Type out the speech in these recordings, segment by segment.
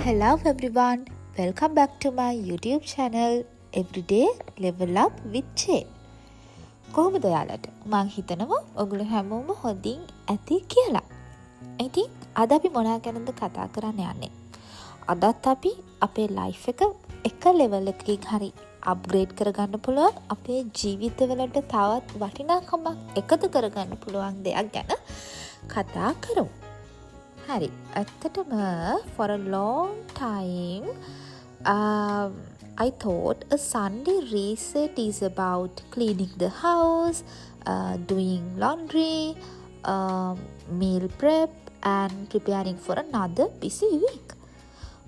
Hello everyone, welcome back to my YouTube channel Everyday Level Up with Che. කොහොමද ඔයාලට? මං හිතනවා ඔයගොල්ලෝ හැමෝම හොඳින් ඇති කියලා. ඉතින් අද අපි මොනවා ගැනද කතා කරන්න යන්නේ? අදත් අපි අපේ ලයිෆ් එක ලෙවල් එකකින් හරි අප්ග්‍රේඩ් කරගන්න පුළුවන් අපේ ජීවිතවලට තවත් වටිනාකමක් එකතු කරගන්න පුළුවන් දෙයක් ගැන කතා කරමු. Hari, ඇත්තටම for a long time I thought a Sunday reset is about cleaning the house, doing laundry, meal prep and preparing for another busy week.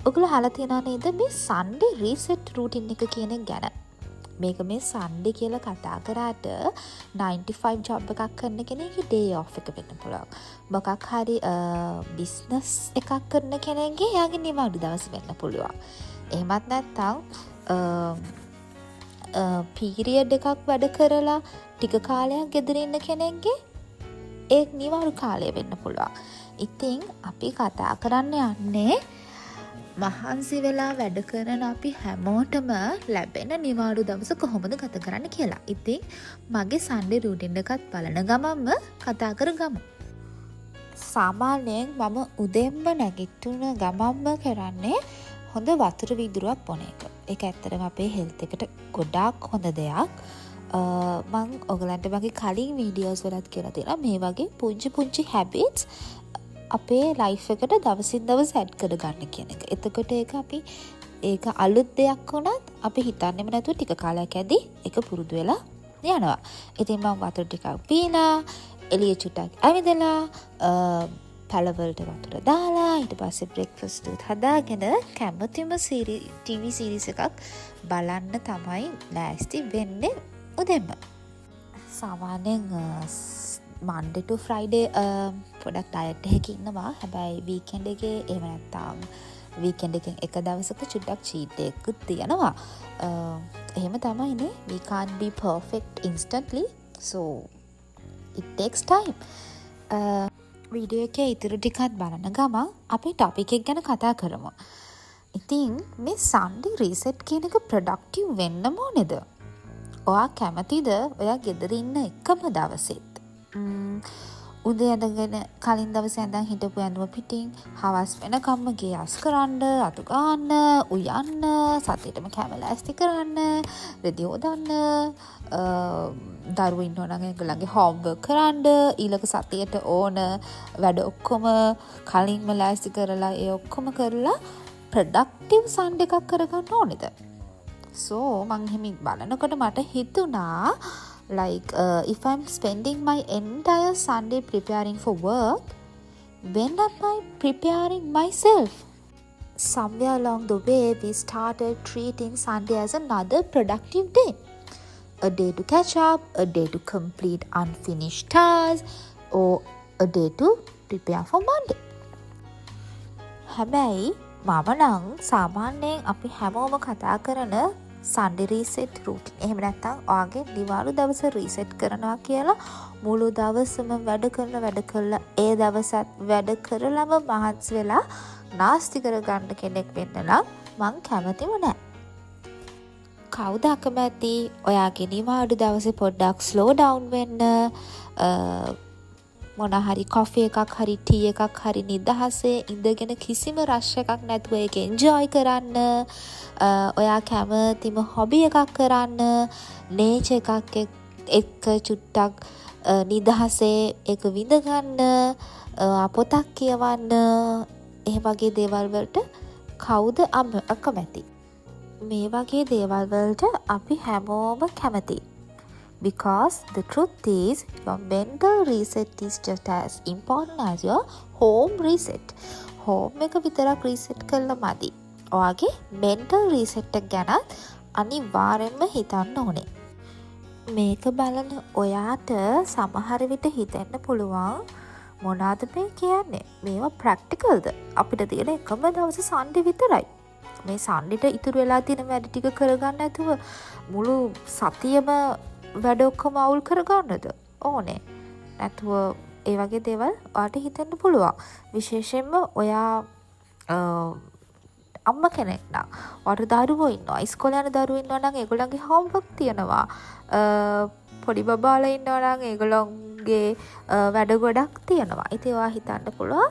ඔගොල්ලෝ අහලා තියෙනා නේද මේ Sunday reset routine එක කියන එක ගැන? මේක මේ Sunday කියලා කතා කරාට 95 job එකක් කරන කෙනෙක්ගේ day off එක වෙන්න පුළුවන්. මොකක් හරි business එකක් කරන කෙනෙක්ගේ යාගේ නිවාඩු දවස් වෙන්න පුළුවන්. එහෙමත් නැත්නම් period එකක් වැඩ කරලා ටික කාලයක් ගෙදර ඉන්න කෙනෙක්ගේ ඒ නිවාඩු කාලය වෙන්න පුළුවන්. ඉතින් අපි කතා කරන්න යන්නේ මහන්සි වෙලා වැඩ කරන අපි හැමෝටම ලැබෙන නිවාඩු දවස කොහොමද ගත කරන්න කියලා. ඉතින් මගේ Sunday routine එකත් බලන ගමන්ම කතා කරගමු. සාමාන්‍යයෙන් මම උදෙන්ම නැගිටින ගමන්ම කරන්නේ හොඳ වතුර වීදුරුවක් බොන එක. ඒක ඇත්තටම අපේ health එකට ගොඩාක් හොඳ දෙයක්. මම ඔයගලන්ට මගේ කලින් වීඩියෝස් වලත් කියලා තියෙනවා මේ වගේ පුංචි habits අපේ ලයිෆ් එකට දවසින් දවස ඇඩ් කරගන්න කියන එක. එතකොට ඒක අලුත් දෙයක් වුණත් අපි හිතන්නේම නැතුව ටික කාලයක් ඇද්දි ඒක පුරුදු වෙලා යනවා. ඉතින් මම වතුර ටිකක් පීලා, එළිය චුට්ටක් ඇවිදලා, පළවලට වතුර දාලා, ඊට පස්සේ බ්‍රෙක්ෆාස්ට් උත් හදාගෙන කැමතිම TV සීරීස් එකක් බලන්න තමයි ලෑස්ති වෙන්නේ උදෙන්ම. සාමාන්‍යයෙන් Monday to Friday පොඩක් ඩයට් එකක ඉන්නවා. හැබැයි weekend එකේ එහෙම නැත්නම් weekend එකෙන් එක දවසක චුට්ටක් cheat day එකකුත් තියෙනවා. එහෙම තමයිනේ. We can't be perfect instantly. So it takes time. Video එකේ ඉතුරු ටිකත් බලන ගමන් අපි topic එක ගැන කතා කරමු. ඉතින් මේ Sunday reset කියන එක productive වෙන්න ඕනේද? ඔයා කැමතිද ඔයා ගෙදර ඉන්න එකම දවසෙත් උදේ ඇඳගෙන කලින් දවසේ ඇඳන් හිටපු ඇඳුම පිටින් හවස් වෙනකම්ම ගේ අස් කරන්න, අතු ගන්න, උයන්න, සතියේටම කැමලා ඇස්ති කරන්න, රෙදි හොදන්න, දරුවෝ ඉන්නවනම් ඒගොල්ලන්ගේ homework කරන්න, ඊළඟ සතියේට ඕන වැඩ ඔක්කොම කලින්ම ලෑස්ති කරලා ඒ ඔක්කොම කරලා productive Sunday එකක් කරගන්න ඕනේද? So මං හිමින් බලනකොට මට හිතුණා like if I'm spending my entire Sunday preparing for work, when am I preparing myself? Somewhere along the way we started treating Sunday as another productive day, a day to catch up, a day to complete unfinished tasks, or a day to prepare for Monday. හැබැයි මම නම් සාමාන්‍යයෙන් අපි හැමෝම කතා කරන Sunday reset routine. එහෙම නැත්නම් ඔයාගේ දිවාළු දවස reset කරනවා කියලා මුළු දවසම වැඩ කරලා ඒ දවසත් වැඩ කරලම මහන්සි වෙලා නාස්ති කරගන්න කෙනෙක් වෙන්න නම් මං කැමතිම නැහැ. කවුද අකමැති ඔයාගේ දිවාළු දවසේ පොඩ්ඩක් slow down වෙන්න, මොන හරි coffee එකක් හරි tea එකක් හරි නිදහසේ ඉඳගෙන කිසිම rush එකක් නැතුව ඒක enjoy කරන්න, ඔයා කැමතිම hobby එකක් කරන්න, nature එකක් එක්ක චුට්ටක් නිදහසේ ඒක විඳ ගන්න, පොතක් කියවන්න, ඒ වගේ දේවල් වලට කවුද අකමැති? මේ වගේ දේවල් වලට අපි හැමෝම කැමතියි. Because the truth is your mental reset is just as important as your home reset. Home එක විතරක් reset කළා මදි. ඔයාගේ mental reset එක ගැන අනිවාර්යෙන්ම හිතන්න ඕනේ. මේක බලන ඔයාට සමහර විට හිතෙන්න පුළුවන් මොනවාද මේ කියන්නේ? මේවා practicalද? අපිට තියෙන එකම දවස Sunday විතරයි. මේ Sundayට ඉතුරු වෙලා තියෙන වැඩ ටික කරගන්න නැතුව මුළු සතියම වැඩ ඔක්කොම අවුල් කරගන්නද ඕනේ? නැතුව ඒ වගේ දේවල් ඔයාට හිතෙන්න පුළුවන්. විශේෂයෙන්ම ඔයා අම්මා කෙනෙක් නම් ඔයාට දරුවෝ ඉන්නවා, ඉස්කෝලේ යන දරුවෝ ඉන්නවා නම් ඒගොල්ලන්ගේ හෝම්වර්ක් තියෙනවා. පොඩි බබාලා ඉන්නවා නම් ඒගොල්ලන්ගේ වැඩ ගොඩක් තියෙනවා. ඉතින් ඔයා හිතන්න පුළුවන්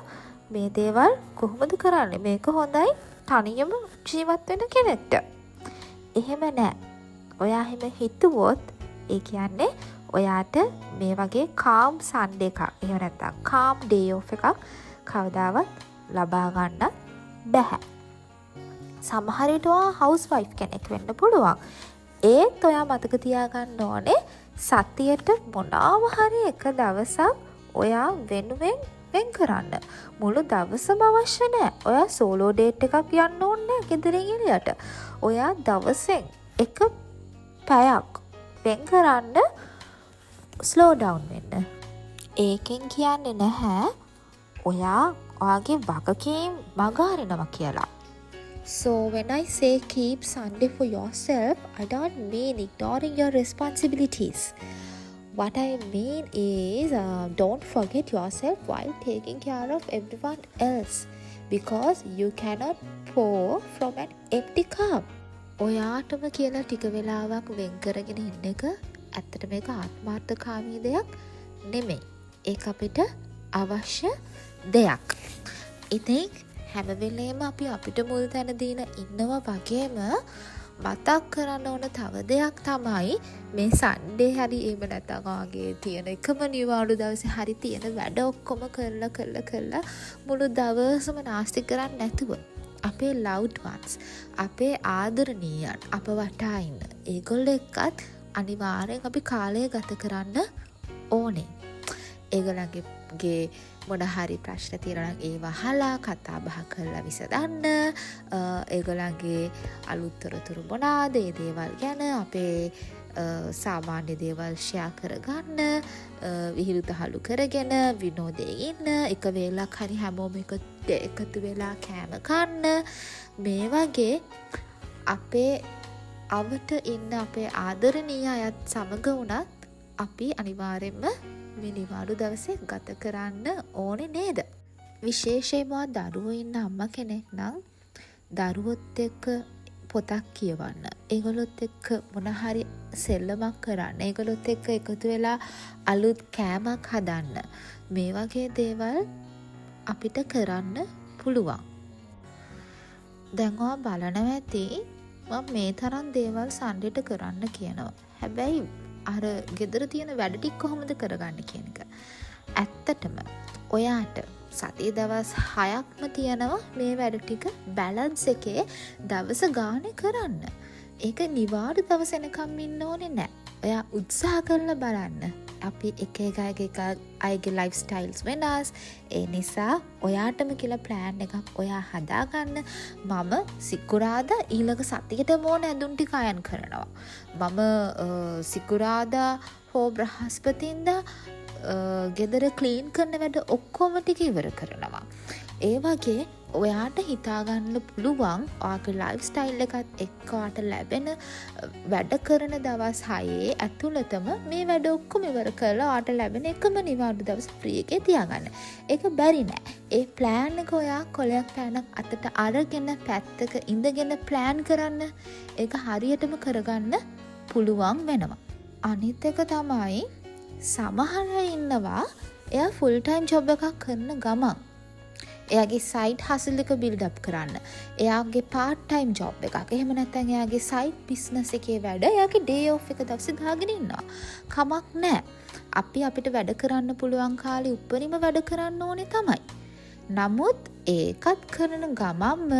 මේ දේවල් කොහොමද කරන්නේ? මේක හොඳයි තනියම ජීවත් වෙන කෙනෙක්ට. එහෙම නෑ. ඔයා එහෙම හිතුවොත් ඒ කියන්නේ ඔයාට මේ වගේ කාම් සන්ඩේ එකක්, එහෙම නැත්නම් කාම් ඩේ ඔෆ් එකක් කවදාවත් ලබා ගන්න බැහැ. සමහර විට ඔයා හවුස් වයිෆ් කෙනෙක් වෙන්න පුළුවන්. ඒත් ඔයා මතක තියාගන්න ඕනේ සතියට මොනවා හරි එක දවසක් ඔයා වෙනුවෙන් වෙන් කරන්න. මුළු දවසම අවශ්‍ය නැහැ. ඔයා සෝලෝ ඩේට් එකක් යන්න ඕනේ නැහැ ගෙදරින් එළියට. ඔයා දවසෙන් එක පැයක් වෙන් කරන්න ස්ලෝ ඩවුන් වෙන්න. ඒකෙන් කියන්නේ නැහැ ඔයා ඔයාගේ වගකීම් මග අරිනවා කියලා. So when I say keep Sunday for yourself, I don't mean ignoring your responsibilities. What I mean is don't forget yourself while taking care of everyone else, because you cannot pour from an empty cup. ඔයාටම කියලා ටික වෙලාවක් වෙන් කරගෙන ඉන්න එක ඇත්තට මේක ආත්මාර්ථකාමී දෙයක් නෙමෙයි. ඒක අපිට අවශ්‍ය දෙයක්. ඉතින් හැම වෙලේම අපි අපිට මුල් තැන දීන ඉන්නවා වගේම මතක් කරන්න ඕන තව දෙයක් තමයි මේ සන්ඩේ හරි එහෙම නැත්නම් ආගේ තියෙන එකම නිවාඩු දවසේ හරි තියෙන වැඩ ඔක්කොම කරලා මුළු දවසම නාස්ති කරන්නේ නැතුව අපේ loved ones, අපේ ආදරණීයන් අප වටා ඉන්න ඒගොල්ලෝ එක්කත් අනිවාර්යෙන් අපි කාලය ගත කරන්න ඕනේ. ඒගොල්ලන්ගේ මොන හරි ප්‍රශ්න තියෙනවා නම් ඒව අහලා කතා බහ කරලා විසඳන්න. ඒගොල්ලන්ගේ අලුත් තොරතුරු මොනවාද ඒ දේවල් ගැන අපේ සාමාන්‍ය දේවල් ෂෙයා කරගන්න, විහිළු තහළු කරගෙන විනෝදයේ ඉන්න, එක වේලක් හරි හැමෝම එකතු වෙලා කෑම කන්න. මේ වගේ අපේ අවට ඉන්න අපේ ආදරණීය අයත් සමග වුණත් අපි අනිවාර්යෙන්ම මේ නිවාඩු දවසේ ගත කරන්න ඕනේ නේද? විශේෂයෙන්ම දරුවෝ ඉන්න අම්මා කෙනෙක් නම් දරුවොත් එක්ක පොතක් කියවන්න, ඒගොල්ලොත් එක්ක මොන හරි සෙල්ලමක් කරන්න, ඒගොල්ලොත් එක්ක එකතු වෙලා අලුත් කෑමක් හදන්න. මේ වගේ දේවල් අපිට කරන්න පුළුවන්. දැන් ඔයා බලනවා ඇති මම මේ තරම් දේවල් සන්ඩේට කරන්න කියනවා. හැබැයි අර ගෙදර තියෙන වැඩ ටික කොහොමද කරගන්නේ කියන එක. ඇත්තටම ඔයාට සතිය දවස් 6ක්ම තියෙනවා මේ වැඩ ටික බැලන්ස් එකේ දවස ගානේ කරන්න. ඒක නිවාඩු දවස් එනකම් ඉන්න ඕනේ නැහැ. ඔයා උත්සාහ කරලා බලන්න. අපි එක අයගේ ලයිෆ් ස්ටයිල්ස් වෙනස්. ඒ නිසා ඔයාටම කියලා ප්ලෑන් එකක් ඔයා හදාගන්න. මම සිකුරාදා ඊළඟ සතියේටම ඕන ඇඳුම් ටික අයන් කරනවා. මම සිකුරාදා හෝ බ්‍රහස්පතින්දා ගෙදර ක්ලීන් කරන වැඩ ඔක්කොම ටික ඉවර කරනවා. ඒ වගේ ඔයාට හිතාගන්න පුළුවන් ඔයාගේ ලයිෆ් ස්ටයිල් එකත් එක්ක ඔයාට ලැබෙන වැඩ කරන දවස් 6 ඇතුළතම මේ වැඩ ඔක්කොම ඉවර කරලා ඔයාට ලැබෙන එකම නිවාඩු දවස් ෆ්‍රී එකේ තියාගන්න. ඒක බැරි නෑ. ඒ ප්ලෑන් එක ඔයා කොලයක් පෑනක් අතට අරගෙන පැත්තක ඉඳගෙන ප්ලෑන් කරන්න. ඒක හරියටම කරගන්න පුළුවන් වෙනවා. අනිත් එක තමයි සමහර අය ඉන්නවා එයා ෆුල් ටයිම් ජොබ් එකක් කරන ගමන් එයාගේ සයිඩ් හසල් එක බිල්ඩ් අප් කරන්න. එයාගේ පාර්ට් ටයිම් ජොබ් එකක්. එහෙම නැත්නම් එයාගේ සයිඩ් බිස්නස් එකේ වැඩ එයාගේ ඩේ ඔෆ් එක දවසේ දාගෙන ඉන්නවා. කමක් නැහැ. අපි අපිට වැඩ කරන්න පුළුවන් කාලේ උපරිම වැඩ කරන්න ඕනේ තමයි. නමුත් ඒකත් කරන ගමන්ම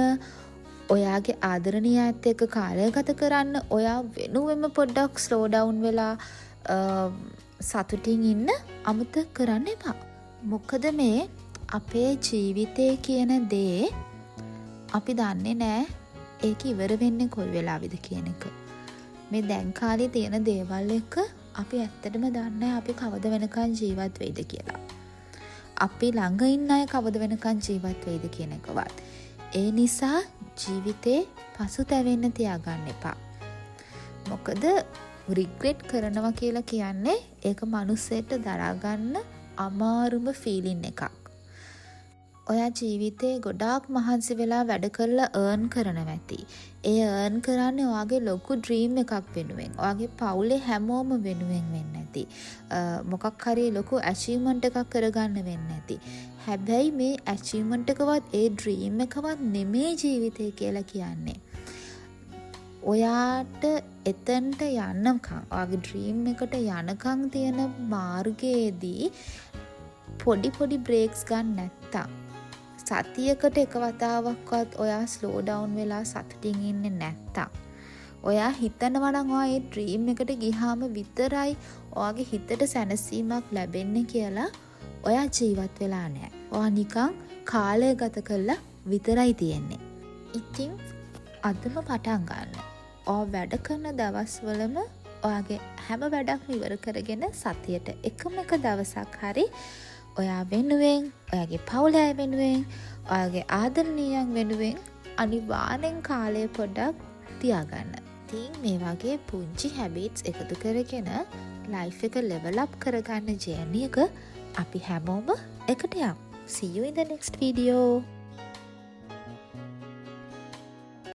ඔයාගේ ආදරණීයයත් එක්ක කාලය ගත කරන්න ඔයා වෙනුවෙම පොඩ්ඩක් ස්ලෝ ඩවුන් වෙලා සතුටින් ඉන්න අමතක කරන්න එපා. මොකද මේ අපේ ජීවිතේ කියන දේ අපි දන්නේ නෑ ඒක ඉවර වෙන්නේ කොයි වෙලාවෙද කියන එක. මේ දැන් කාලේ තියෙන දේවල් එක්ක අපි ඇත්තටම දන්නේ අපි කවද වෙනකන් ජීවත් වෙයිද කියලා. අපි ළඟ ඉන්න අය කවද වෙනකන් ජීවත් වෙයිද කියන එකවත්. ඒ නිසා ජීවිතේ පසුතැවෙන්න තියාගන්න එපා. මොකද රිග්‍රෙට් කරනවා කියලා කියන්නේ ඒක මනුස්සයට දරාගන්න අමාරුම ෆීලින් එකක්. ඔයා ජීවිතේ ගොඩාක් මහන්සි වෙලා වැඩ කරලා earn කරනවා ඇති. ඒ earn කරන්නේ ඔයාගේ ලොකු dream එකක් වෙනුවෙන්. ඔයාගේ පවුලේ හැමෝම වෙනුවෙන් වෙන්න ඇති. මොකක් හරි ලොකු achievement එකක් කරගන්න වෙන්න ඇති. හැබැයි මේ achievement එකවත් ඒ dream එකවත් නෙමේ ජීවිතේ කියලා කියන්නේ. ඔයාට එතනට යන්නකම් ඔයාගේ dream එකට යනකම් තියෙන මාර්ගයේදී පොඩි breaks ගන්න නැත්තම් සතියකට එක වතාවක්වත් ඔයා ස්ලෝ ඩවුන් වෙලා සතුටින් ඉන්නේ නැත්තම් ඔයා හිතනවා නම් ඔයා ඒ ඩ්‍රීම් එකට ගියාම විතරයි ඔයාගේ හිතට සැනසීමක් ලැබෙන්නේ කියලා ඔයා ජීවත් වෙලා නැහැ. ඔයා නිකන් කාලය ගත කරලා විතරයි තියෙන්නේ. ඉතින් අදම පටන් ගන්න. ඔයා වැඩ කරන දවස්වලම ඔයාගේ හැම වැඩක්ම ඉවර කරගෙන සතියට එකම එක දවසක් හරි ඔයා වෙනුවෙන්, ඔයාගේ පවුල අය වෙනුවෙන්, ඔයාගේ ආදරණීයයන් වෙනුවෙන් අනිවාර්යෙන් කාලය පොඩ්ඩක් තියාගන්න. ඉතින් මේ වගේ පුංචි හැබිට්ස් එකතු කරගෙන ලයිෆ් එක ලෙවල් අප් කරගන්න ජර්නි එක අපි හැමෝම එකට යමු. See you in the next video.